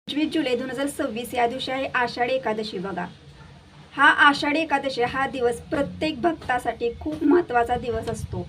जुलै 2026 या दिवशी आहे आषाढी एकादशी बघा. हा आषाढी एकादशी हा दिवस प्रत्येक भक्तासाठी खूप महत्त्वाचा दिवस असतो.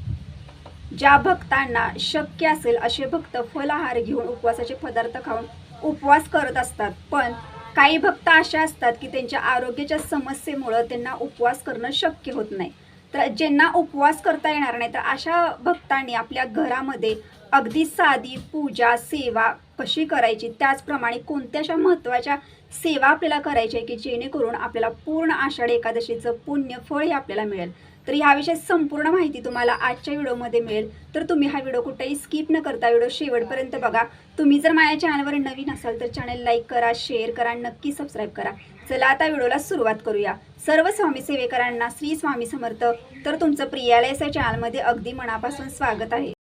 ज्या भक्तांना शक्य असेल असे भक्त फलाहार घेऊन उपवासाचे पदार्थ खाऊन उपवास करत असतात. पण काही भक्त असे असतात की त्यांच्या आरोग्याच्या समस्येमुळे त्यांना उपवास करणं शक्य होत नाही. तर ज्यांना उपवास करता येणार नाही तर अशा भक्तांनी आपल्या घरामध्ये अगदी साधी पूजा सेवा कशी करायची, त्याचप्रमाणे कोणत्याशा महत्त्वाच्या सेवा आपल्याला करायच्या की जेणेकरून आपल्याला पूर्ण आषाढी एकादशीचं पुण्य फळ हे आपल्याला मिळेल. तर ह्याविषयी संपूर्ण माहिती तुम्हाला आजच्या व्हिडिओमध्ये मिळेल. तर तुम्ही हा व्हिडिओ कुठेही स्किप न करता व्हिडिओ शेवटपर्यंत बघा. तुम्ही जर माझ्या चॅनलवर नवीन असाल तर चॅनल लाईक करा, शेअर करा, नक्की सबस्क्राईब करा. चला आता व्हिडिओला सुरुवात करूया. सर्व स्वामी सेवेकरांना श्री स्वामी समर्थ. तर तुमचं प्रियालय या चॅनलमध्ये अगदी मनापासून स्वागत आहे.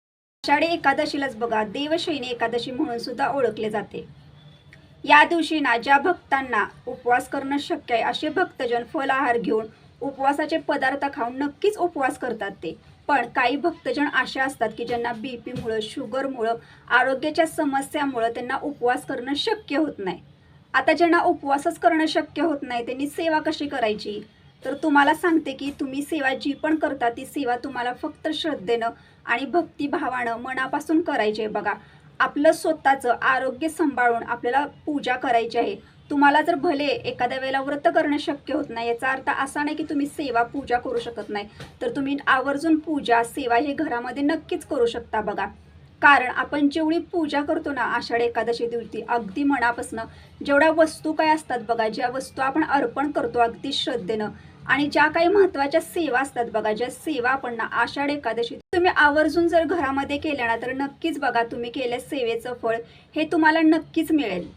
आषाढी एकादशीलाच बघा देवशयनी एकादशी म्हणून सुद्धा ओळखले जाते. या दिवशी ना ज्या भक्तांना उपवास करणं शक्य आहे असे भक्तजन फलाहार घेऊन उपवासाचे पदार्थ खाऊन नक्कीच उपवास करतात ते. पण काही भक्तजन असे असतात की ज्यांना बीपीमुळं, शुगरमुळं, आरोग्याच्या समस्यामुळं त्यांना उपवास करणं शक्य होत नाही. आता ज्यांना उपवासच करणं शक्य होत नाही त्यांनी सेवा कशी करायची, तर तुम्हाला सांगते की तुम्ही सेवा जी पण करता ती सेवा तुम्हाला फक्त श्रद्धेनं आणि भक्तिभावानं मनापासून करायची आहे बघा. आपलं स्वतःचं आरोग्य सांभाळून आपल्याला पूजा करायची आहे. तुम्हाला जर भले एखाद्या वेळेला व्रत करणं शक्य होत नाही, याचा अर्थ असा नाही की तुम्ही सेवा पूजा करू शकत नाही. तर तुम्ही आवर्जून पूजा सेवा हे घरामध्ये नक्कीच करू शकता बघा. कारण आपण जेवढी पूजा करतो ना आषाढी एकादशी दिवशी अगदी मनापासून, जेवढ्या वस्तू काय असतात बघा, ज्या वस्तू आपण अर्पण करतो अगदी श्रद्धेनं, आणि ज्या काही महत्त्वाच्या सेवा असतात बघा, ज्या सेवा आपण ना आषाढी एकादशी तुम्ही आवर्जून जर घरामध्ये केल्या ना तर नक्कीच बघा तुम्ही केल्या सेवेचं फळ हे तुम्हाला नक्कीच मिळेल.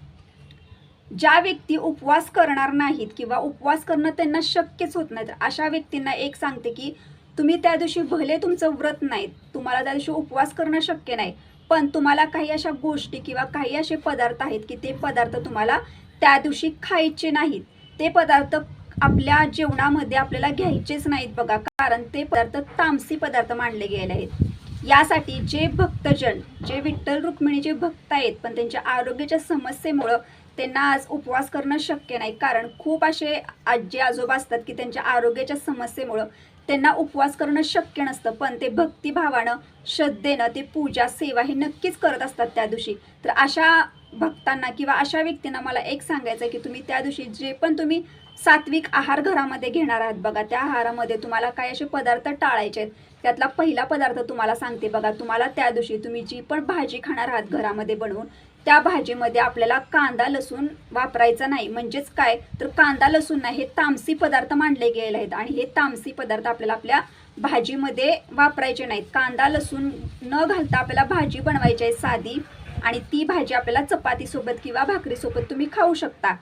ज्या व्यक्ती उपवास करणार नाहीत किंवा उपवास करणं त्यांना शक्यच होत नाही, तर अशा व्यक्तींना एक सांगते की तुम्ही त्या दिवशी भले तुमचं व्रत नाही, तुम्हाला त्या दिवशी उपवास करणं शक्य नाही, पण तुम्हाला काही अशा गोष्टी किंवा काही असे पदार्थ आहेत की ते पदार्थ तुम्हाला त्या दिवशी खायचे नाहीत. ते पदार्थ आपल्या जेवणामध्ये आपल्याला घ्यायचेच नाहीत बघा. कारण ते पदार्थ तामसी पदार्थ मानले गेले आहेत. यासाठी जे भक्तजन, जे विठ्ठल रुक्मिणीचे भक्त आहेत पण त्यांच्या आरोग्याच्या समस्येमुळं त्यांना आज उपवास करणं शक्य नाही, कारण खूप असे आजी आजोबा असतात की त्यांच्या आरोग्याच्या समस्येमुळं त्यांना उपवास करणं शक्य नसतं, पण ते भक्तिभावानं श्रद्धेनं ते पूजा सेवा हे नक्कीच करत असतात त्या दिवशी. तर अशा भक्तांना किंवा अशा व्यक्तींना मला एक सांगायचं आहे की तुम्ही त्या दिवशी जे पण तुम्ही सात्विक आहार घरामध्ये घेणार आहात बघा, त्या आहारामध्ये तुम्हाला काही असे पदार्थ टाळायचे आहेत. त्यातला पहिला पदार्थ तुम्हाला सांगते बघा. तुम्हाला त्या दिवशी तुम्ही जी पण भाजी खाणार आहात घरामध्ये बनवून, त्या भाजीमध्ये आपल्याला कांदा लसूण वापरायचा नाही. म्हणजेच काय, तर कांदा लसूण नाही, हे तामसी पदार्थ मानले गेले आहेत आणि हे तामसी पदार्थ आपल्याला आपल्या भाजीमध्ये वापरायचे नाहीत. कांदा लसूण न घालता आपल्याला भाजी बनवायची आहे साधी, आणि ती भाजी आपल्याला चपातीसोबत किंवा भाकरीसोबत तुम्ही खाऊ शकता.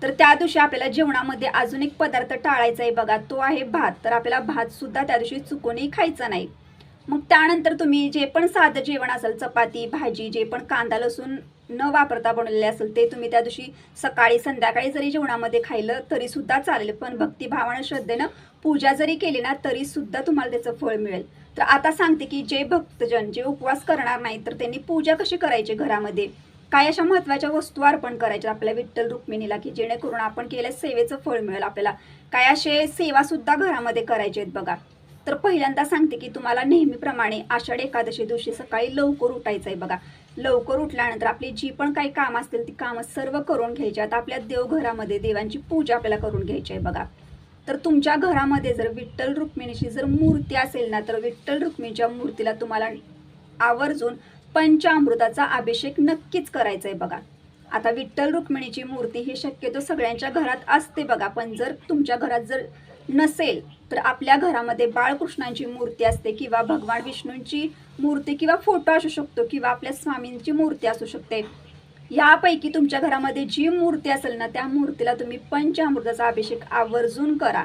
तर त्या दिवशी आपल्याला जेवणामध्ये अजून एक पदार्थ टाळायचा आहे बघा, तो आहे भात. तर आपल्याला भात सुद्धा त्या दिवशी चुकूनही खायचा नाही. मग त्यानंतर तुम्ही जे पण साधं जेवण असेल, चपाती भाजी, जे पण कांदा लसूण न वापरता बनवलेले असेल ते तुम्ही त्या दिवशी सकाळी संध्याकाळी जरी जेवणामध्ये खाल्लं तरी सुद्धा चालेल. पण भक्तिभावानं श्रद्धेनं पूजा जरी केली ना तरी सुद्धा तुम्हाला त्याचं फळ मिळेल. तर आता सांगते की जे भक्तजन जे उपवास करणार नाही तर त्यांनी पूजा कशी करायची घरामध्ये, काय अशा महत्त्वाच्या वस्तू अर्पण करायच्या आपल्या विठ्ठल रुक्मिणीला की जेणेकरून आपण केल्या सेवेचं फळ मिळेल आपल्याला. काय असे सेवा सुद्धा घरामध्ये करायचे आहेत बघा. तर पहिल्यांदा सांगते की तुम्हाला नेहमीप्रमाणे आषाढी एकादशी दिवशी सकाळी लवकर उठायचं आहे बघा. लवकर उठल्यानंतर आपली जी पण काही कामं असतील ती कामं सर्व करून घ्यायची. आता आपल्या देवघरामध्ये देवांची पूजा आपल्याला करून घ्यायची आहे बघा. तर तुमच्या घरामध्ये जर विठ्ठल रुक्मिणीची जर मूर्ती असेल ना तर विठ्ठल रुक्मिणीच्या मूर्तीला तुम्हाला आवर्जून पंचामृताचा अभिषेक नक्कीच करायचा आहे बघा. आता विठ्ठल रुक्मिणीची मूर्ती ही शक्यतो सगळ्यांच्या घरात असते बघा, पण जर तुमच्या घरात जर नसेल तर आपल्या घरामध्ये बाळकृष्णांची मूर्ती असते किंवा भगवान विष्णूंची मूर्ती किंवा फोटो असू शकतो किंवा आपल्या स्वामींची मूर्ती असू शकते. यापैकी तुमच्या घरामध्ये जी मूर्ती असेल ना त्या मूर्तीला तुम्ही पंचामृताचा अभिषेक आवर्जून करा.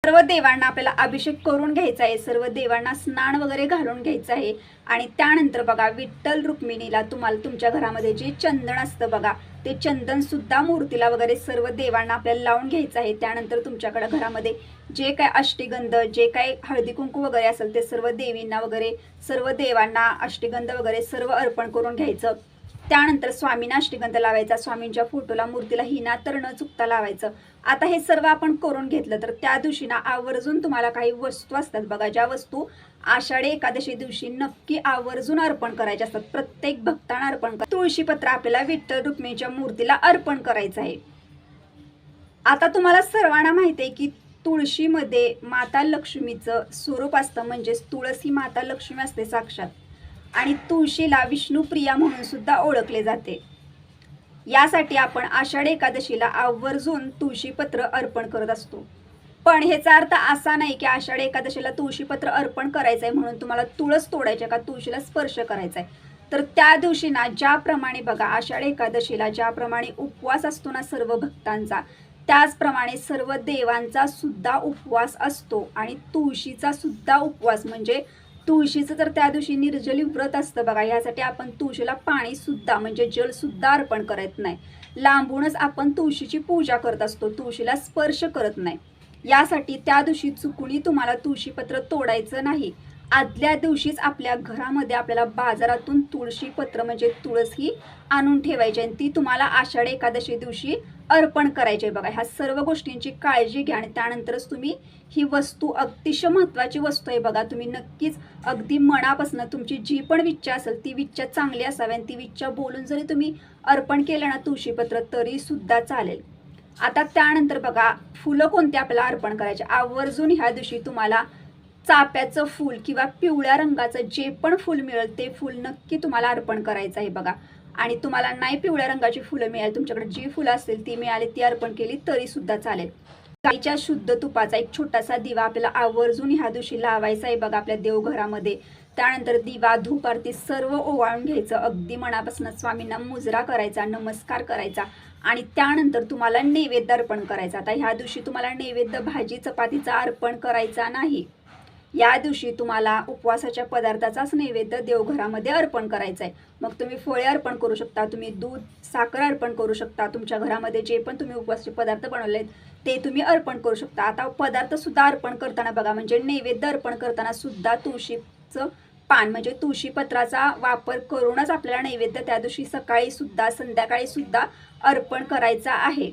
सर्व देवांना आपल्याला अभिषेक करून घ्यायचा आहे, सर्व देवांना स्नान वगैरे घालून घ्यायचं आहे. आणि त्यानंतर बघा विठ्ठल रुक्मिणीला तुम्हाला तुमच्या घरामध्ये जे चंदन असतं बघा ते चंदन सुद्धा मूर्तीला वगैरे सर्व देवांना आपल्याला लावून घ्यायचं आहे. त्यानंतर तुमच्याकडे घरामध्ये जे काय अष्टगंध, जे काय हळदी कुंकू वगैरे असेल ते सर्व देवींना वगैरे सर्व देवांना अष्टगंध वगैरे सर्व अर्पण करून घ्यायचं. त्यानंतर स्वामींना श्रीगंध लावायचा, स्वामींच्या फोटोला मूर्तीला हिना तर न चुकता लावायचं. आता हे सर्व आपण करून घेतलं तर त्या दिवशी ना आवर्जून तुम्हाला काही वस्तू असतात बघा, ज्या वस्तू आषाढी एकादशी दिवशी नक्की आवर्जून अर्पण करायचे असतात. प्रत्येक भक्तांना अर्पण तुळशीपत्र आपल्याला विठ्ठल रुक्मिणीच्या मूर्तीला अर्पण करायचं आहे. आता तुम्हाला सर्वांना माहिती आहे की तुळशीमध्ये माता लक्ष्मीचं स्वरूप असतं, म्हणजेच तुळस ही माता लक्ष्मी असते साक्षात. आणि तुळशीला विष्णुप्रिया म्हणून सुद्धा ओळखले जाते. यासाठी आपण आषाढी एकादशीला आवर्जून तुळशीपत्र अर्पण करत असतो. पण ह्याचा अर्थ असा नाही की आषाढी एकादशीला तुळशीपत्र अर्पण करायचंय म्हणून तुम्हाला तुळस तोडायची का तुळशीला स्पर्श करायचा आहे. तर त्या दिवशी ना ज्याप्रमाणे बघा आषाढी एकादशीला ज्याप्रमाणे उपवास असतो ना सर्व भक्तांचा, त्याचप्रमाणे सर्व देवांचा सुद्धा उपवास असतो आणि तुळशीचा सुद्धा उपवास. म्हणजे तुळशीचं तर त्या दिवशी निर्जली व्रत असतं बघा. यासाठी आपण तुळशीला पाणी सुद्धा म्हणजे जल सुद्धा अर्पण करत नाही. लांबूनच आपण तुळशीची पूजा करत असतो, तुळशीला स्पर्श करत नाही. यासाठी त्या दिवशी चुकूनही तुम्हाला तुळशीपत्र तोडायचं नाही. आदल्या दिवशीच आपल्या घरामध्ये आपल्याला बाजारातून तुळशीपत्र म्हणजे तुळस ही आणून ठेवायची आणि ती तुम्हाला आषाढी एकादशी दिवशी अर्पण करायचे बघा. ह्या सर्व गोष्टींची काळजी घ्या आणि त्यानंतरच तुम्ही ही वस्तू, अतिशय महत्त्वाची वस्तू आहे बघा, तुम्ही नक्कीच अगदी मनापासून तुमची जी पण इच्छा असेल ती इच्छा चांगली असावी आणि ती इच्छा बोलून जरी तुम्ही अर्पण केलं ना तुळशीपत्र तरी सुद्धा चालेल. आता त्यानंतर बघा फुलं कोणती आपल्याला अर्पण करायचे. आवर्जून ह्या दिवशी तुम्हाला चाफ्याचं फूल किंवा पिवळ्या रंगाचं जे पण फूल मिळेल ते फूल नक्की तुम्हाला अर्पण करायचं आहे बघा. आणि तुम्हाला नाही पिवळ्या रंगाची फुलं मिळाली, तुमच्याकडे जी फुलं असतील ती मिळाली ती अर्पण केली तरी सुद्धा चालेल. गाईच्या शुद्ध तुपाचा एक छोटासा दिवा आपल्याला आवर्जून ह्या दिवशी लावायचा आहे बघा आपल्या देवघरामध्ये. त्यानंतर दिवा धूप आरती सर्व ओवाळून घ्यायचं, अगदी मनापासून स्वामींना मुजरा करायचा, नमस्कार करायचा आणि त्यानंतर तुम्हाला नैवेद्य अर्पण करायचा. आता ह्या दिवशी तुम्हाला नैवेद्य भाजी चपातीचा अर्पण करायचा नाही. या दिवशी तुम्हाला उपवासाच्या पदार्थाचाच नैवेद्य देवघरामध्ये अर्पण करायचा आहे. मग तुम्ही फळे अर्पण करू शकता, तुम्ही दूध साखर अर्पण करू शकता, तुमच्या घरामध्ये जे पण तुम्ही उपवासाचे पदार्थ बनवले ते तुम्ही अर्पण करू शकता. आता पदार्थ सुद्धा अर्पण करताना बघा म्हणजे नैवेद्य अर्पण करताना सुद्धा तुळशीचं पान म्हणजे तुळशीपत्राचा वापर करूनच आपल्याला नैवेद्य त्या दिवशी सकाळी सुद्धा संध्याकाळी सुद्धा अर्पण करायचा आहे.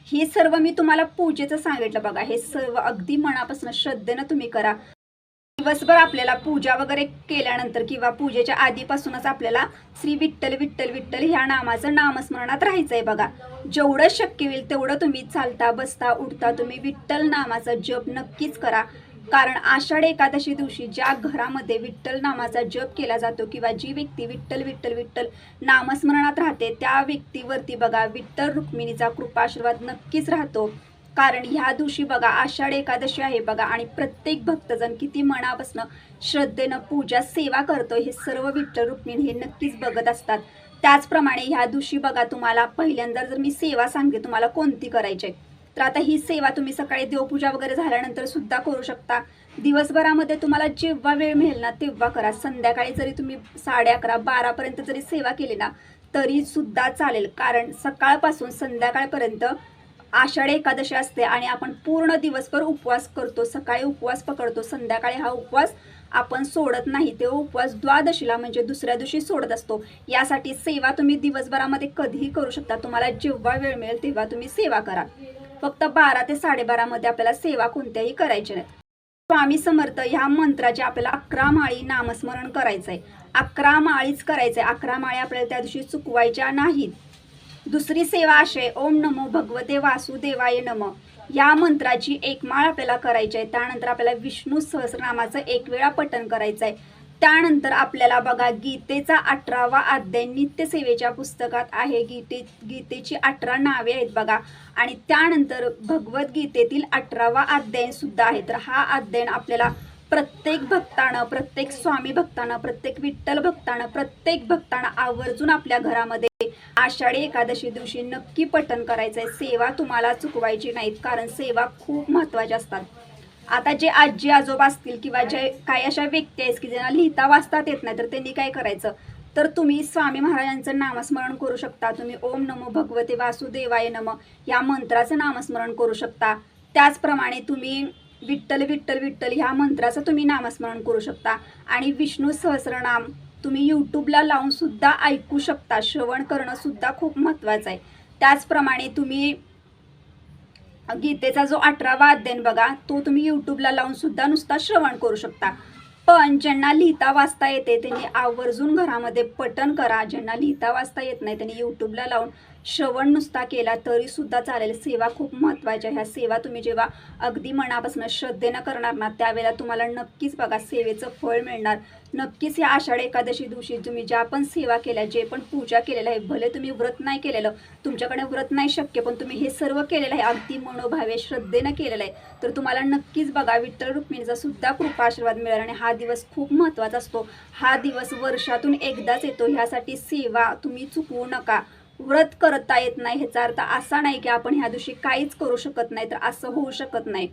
हे सर्व मी तुम्हाला पूजेचं सांगितलं बघा. हे सर्व अगदी मनापासून श्रद्धेनं तुम्ही करा. दिवसभर आपल्याला पूजा वगैरे केल्यानंतर किंवा पूजेच्या आधीपासूनच आपल्याला श्री विठ्ठल विठ्ठल विठ्ठल ह्या नामाचं नामस्मरणात राहायचंय बघा. जेवढं शक्य होईल तेवढं तुम्ही चालता बसता उठता तुम्ही विठ्ठल नामाचा जप नक्कीच करा. कारण आषाढी एकादशी दिवशी ज्या घरामध्ये विठ्ठल नामाचा जप केला जातो किंवा जी व्यक्ती विठ्ठल विठ्ठल विठ्ठल नामस्मरणात राहते त्या व्यक्तीवरती बघा विठ्ठल रुक्मिणीचा कृपाशीर्वाद नक्कीच राहतो. कारण ह्या दिवशी बघा आषाढी एकादशी आहे बघा आणि प्रत्येक भक्तजण किती मनापासून श्रद्धेनं पूजा सेवा करतो हे सर्व विठ्ठल रुक्मिणी हे नक्कीच बघत असतात. त्याचप्रमाणे ह्या दिवशी बघा तुम्हाला पहिल्यांदा जर मी सेवा सांगते तुम्हाला कोणती करायची तर आता ही सेवा तुम्ही सकाळी देवपूजा वगैरे झाल्यानंतर सुद्धा करू शकता. दिवसभरामध्ये तुम्हाला जेव्हा वेळ मिळेल ना तेव्हा करा. संध्याकाळी जरी तुम्ही 11:30 12पर्यंत जरी सेवा केली ना तरी सुद्धा चालेल. कारण सकाळपासून संध्याकाळपर्यंत आषाढी एकादशी असते आणि आपण पूर्ण दिवसभर उपवास करतो. सकाळी उपवास पकडतो, संध्याकाळी हा उपवास आपण सोडत नाही. ते उपवास द्वादशीला म्हणजे दुसऱ्या दिवशी सोडत असतो. यासाठी सेवा तुम्ही दिवसभरामध्ये कधीही करू शकता. तुम्हाला जेव्हा वेळ मिळेल तेव्हा तुम्ही सेवा करा. फक्त 12 ते 12:30 मध्ये आपल्याला सेवा कोणत्याही करायची नाही. स्वामी समर्थ ह्या मंत्राचे आपल्याला 11 माळी नामस्मरण करायचं आहे. 11 माळीच करायचं आहे. 11 माळी आपल्याला त्या दिवशी चुकवायच्या नाहीत. दुसरी सेवा अशी ओम नमो भगवते वासुदेवाय नमः या मंत्राची 1 माळ आपल्याला करायची आहे. त्यानंतर आपल्याला विष्णू सहस्रनामाचं 1 वेळा पठण करायचं आहे. त्यानंतर आपल्याला बघा गीतेचा 18वा अध्याय नित्यसेवेच्या पुस्तकात आहे. गीतेची 18 नावे आहेत बघा आणि त्यानंतर भगवद्गीतेतील 18वा अध्याय सुद्धा आहे. तर हा अध्याय आपल्याला प्रत्येक भक्तानं, प्रत्येक स्वामी भक्तानं, प्रत्येक विठ्ठल भक्तानं, प्रत्येक भक्तानं आवर्जून आपल्या घरामध्ये आषाढी एकादशी दिवशी नक्की पठण करायचंय. सेवा तुम्हाला चुकवायची नाहीत कारण सेवा खूप महत्त्वाच्या असतात. आता जे आजी आजोबा असतील किंवा जे काही अशा व्यक्ती आहेत की ज्यांना लिहिता वाचतात येत नाही तर त्यांनी काय करायचं तर तुम्ही स्वामी महाराजांचं नामस्मरण करू शकता. तुम्ही ओम नमो भगवते वासुदेवाय नमः या मंत्राचं नामस्मरण करू शकता. त्याचप्रमाणे तुम्ही विठ्ठल विठ्ठल विठ्ठल ह्या मंत्राचं तुम्ही नामस्मरण करू शकता आणि विष्णू सहस्रनाम तुम्ही यूट्यूबला लावून सुद्धा ऐकू शकता. श्रवण करणं सुद्धा खूप महत्त्वाचं आहे. त्याचप्रमाणे तुम्ही गीतेचा जो 18वा अध्याय बघा, तो तुम्ही यूट्यूबला लावून सुद्धा नुसता श्रवण करू शकता. पण ज्यांना लिहिता वाचता येते त्यांनी आवर्जून घरामध्ये पठण करा. ज्यांना लिहिता वाचता येत नाही त्यांनी यूट्यूबला लावून श्रवण नुसता केला तरी सुद्धा चालेल. सेवा खूप महत्त्वाची आहे. ह्या सेवा तुम्ही जेव्हा अगदी मनापासून श्रद्धेनं करणार ना, त्यावेळेला तुम्हाला नक्कीच बघा सेवेचं फळ मिळणार. नक्कीच या आषाढ एकादशी दिवशी तुम्ही ज्या पण सेवा केल्या, जे पण पूजा केलेलं आहे, भले तुम्ही व्रत नाही केलेलं, तुमच्याकडे व्रत नाही शक्य, पण तुम्ही हे सर्व केलेलं आहे अगदी मनोभावे श्रद्धेनं केलेलं आहे, तर तुम्हाला नक्कीच बघा विठ्ठल रुक्मिणीचा सुद्धा कृपा आशीर्वाद मिळेल. आणि हा दिवस खूप महत्त्वाचा असतो. हा दिवस वर्षातून एकदाच येतो. ह्यासाठी सेवा तुम्ही चुकवू नका. व्रत करता येत नाही ह्याचा अर्थ असा नाही की आपण ह्या दिवशी काहीच करू शकत नाही, तर असं होऊ शकत नाही.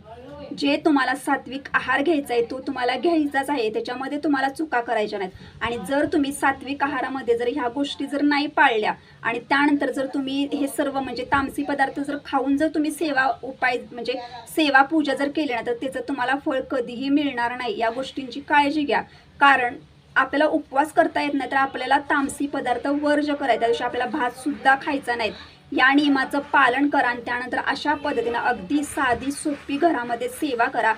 जे तुम्हाला सात्विक आहार घ्यायचा आहे तो तुम्हाला घ्यायचाच आहे. त्याच्यामध्ये तुम्हाला चुका करायच्या नाहीत. आणि जर तुम्ही सात्विक आहारामध्ये जर ह्या गोष्टी जर नाही पाळल्या आणि त्यानंतर जर तुम्ही हे सर्व म्हणजे तामसी पदार्थ जर खाऊन जर तुम्ही सेवा उपाय म्हणजे सेवा पूजा जर केली ना, तर त्याचं तुम्हाला फळ कधीही मिळणार नाही. या गोष्टींची काळजी घ्या. कारण आपल्याला उपवास करता येत नाही तर आपल्याला तामसी पदार्थ वर्ज करायचा. त्या दिवशी आपल्याला भात सुद्धा खायचा नाही. या नियमाचं पालन करा आणि त्यानंतर अशा पद्धतीनं अगदी साधी सोपी घरामध्ये सेवा करा.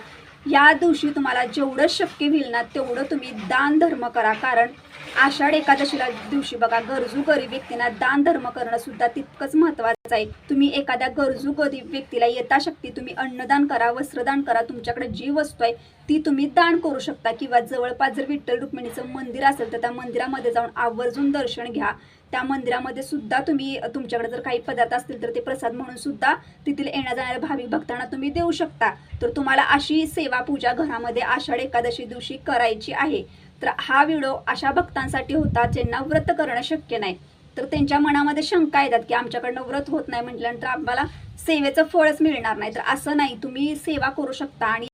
या दिवशी तुम्हाला जेवढं शक्य होईल ना तेवढं तुम्ही दान धर्म करा. कारण आषाढ एकादशीला दिवशी बघा गरजू गरीब व्यक्तींना दान धर्म करणं सुद्धा तितकंच महत्त्वाचं आहे. तुम्ही एखाद्या गरजू गरीब व्यक्तीला यथाशक्ती तुम्ही अन्नदान करा, वस्त्रदान करा. तुमच्याकडे जी वस्तू आहे ती तुम्ही दान करू शकता. किंवा जवळपास जर विठ्ठल रुक्मिणीचं मंदिर असेल तर त्या मंदिरामध्ये जाऊन आवर्जून दर्शन घ्या. त्या मंदिरामध्ये सुद्धा तुम्ही तुमच्याकडे जर काही पदार्थ असतील तर ते प्रसाद म्हणून सुद्धा तिथील येण्या जाणाऱ्या भाविक भक्तांना तुम्ही देऊ शकता. तर तुम्हाला अशी सेवा पूजा घरामध्ये आषाढ एकादशी दिवशी करायची आहे. तर हा व्हिडिओ अशा भक्तांसाठी होता ज्यांना व्रत करणं शक्य नाही, तर त्यांच्या मनामध्ये शंका येतात की आमच्याकडनं व्रत होत नाही म्हटल्यानंतर आम्हाला सेवेचं फळच मिळणार नाही. तर असं नाही, तुम्ही सेवा करू शकता. आणि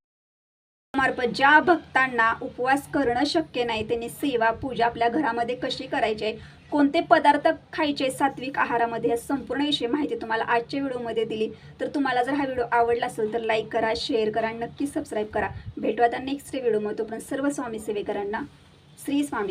मार्फत ज्या भक्तांना उपवास करणं शक्य नाही त्यांनी सेवा पूजा आपल्या घरामध्ये कशी करायची आहे, कोणते पदार्थ खायचे सात्विक आहारामध्ये, या संपूर्ण विषयी माहिती तुम्हाला आजच्या व्हिडिओमध्ये दिली. तर तुम्हाला जर हा व्हिडिओ आवडला असेल तर लाईक करा, शेअर करा, नक्की सबस्क्राईब करा. भेटू आता नेक्स्ट व्हिडिओमध्ये. तोपर्यंत सर्व स्वामी सेवेकरांना श्री स्वामी.